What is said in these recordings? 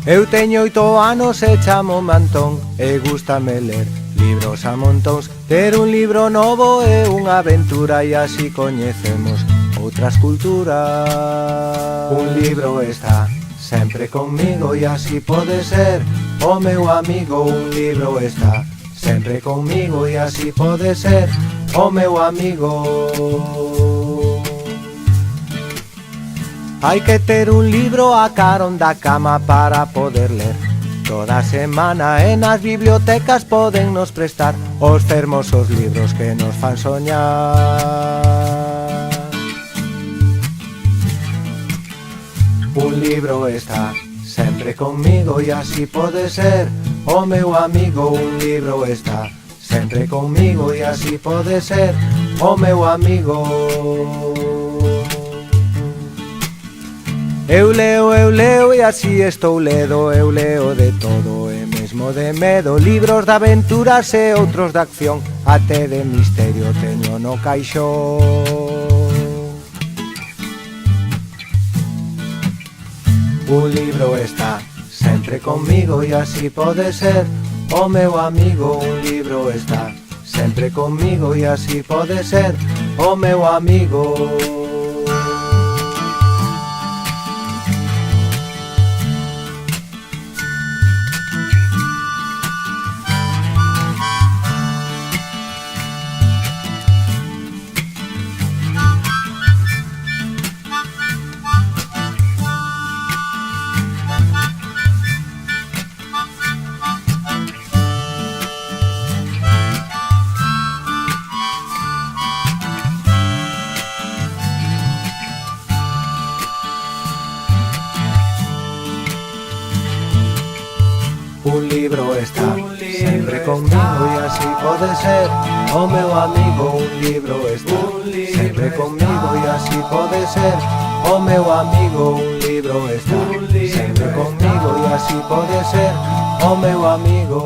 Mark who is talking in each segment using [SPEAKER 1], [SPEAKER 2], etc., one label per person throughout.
[SPEAKER 1] Eu teño 8 anos e chamo Antón e gústame ler libros a montóns. Ter un libro novo é unha aventura e así coñecemos outras culturas. Un libro está sempre conmigo e así pode ser o meu amigo. Un libro está sempre conmigo e así pode ser o meu amigo. Hai que ter un libro a carón da cama para poder ler toda a semana, e nas bibliotecas poden nos prestar os fermosos libros que nos fan soñar. Un libro está sempre conmigo e así pode ser o meu amigo. Un libro está sempre conmigo e así pode ser o meu amigo. Eu leo e así estou ledo. Eu leo de todo e mesmo de medo, libros de aventuras e outros de acción, até de misterio teño no caixón. Un libro está sempre conmigo e así pode ser o meu amigo. Un libro está sempre conmigo e así pode ser o meu amigo. Un libro está sempre conmigo e así pode ser o meu amigo. Un libro está sempre conmigo e así pode ser o meu amigo. Un libro está sempre conmigo e así pode ser o meu amigo.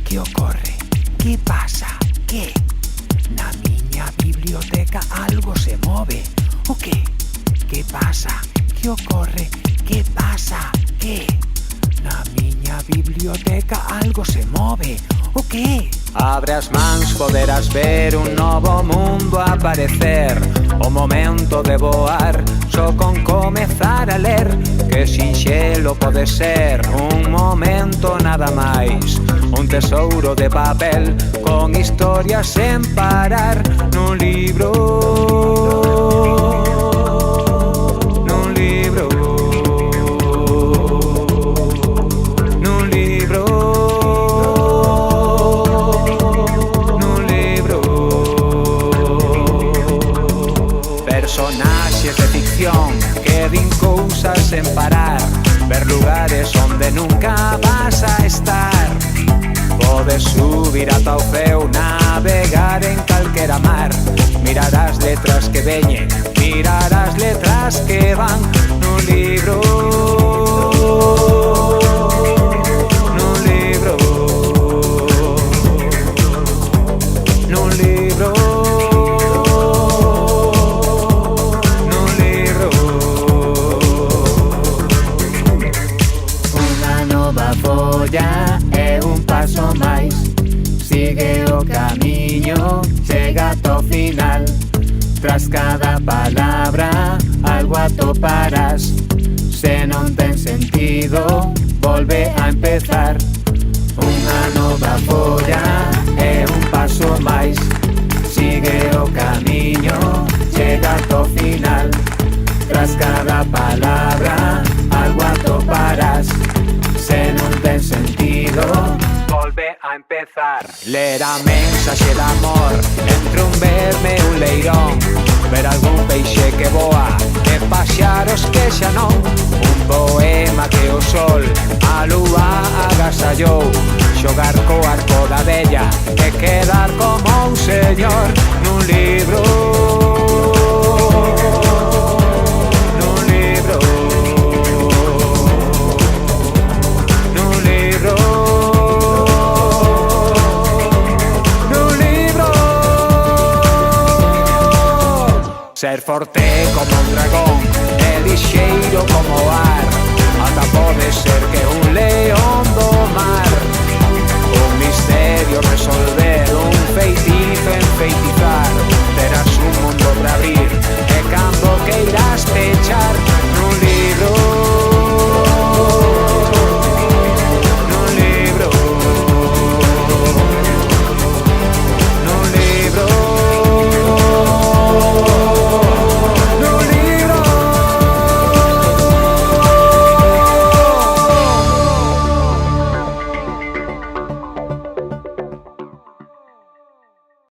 [SPEAKER 2] Que ocorre? Que pasa? Que? Na miña biblioteca algo se move. O que? Que pasa? Que ocorre? Que pasa? Que? Na miña biblioteca algo se move. O que?
[SPEAKER 3] Abre as mans, poderás ver un novo mundo aparecer. O momento de voar, só con comezar a ler. Que sinxelo pode ser, un momento nada máis. Un tesouro de papel, con historias sen parar. Nun libro, nun libro, nun libro, nun libro. Personaxes de ficción que din cousas sen parar. Ver lugares onde nunca vas a estar. Podes subir ata o ceo, navegar en calquera mar. Mirar as letras que veñen, mirar as letras que van. Nun libro, nun libro, nun libro, nun libro.
[SPEAKER 2] Unha nova folla é un paso máis. Sigue o camiño, chega ata o final. Tras cada palabra algo atoparás. Se non ten sentido, volve a empezar. Unha nova folla é un paso máis. Sigue o camiño, chega ata o final. Tras cada palabra algo atoparás. Se non ten sentido,
[SPEAKER 3] Volve a empezar. empezar. Ler a mensaxe de amor entre un verme e un leirón, ver algún peixe que voa e paxaros que xa non, un poema que o sol a lúa agasallou, xogar co arco da vella e quedar como un señor nun libro. Ser forte como un dragón e lixeiro como o ar,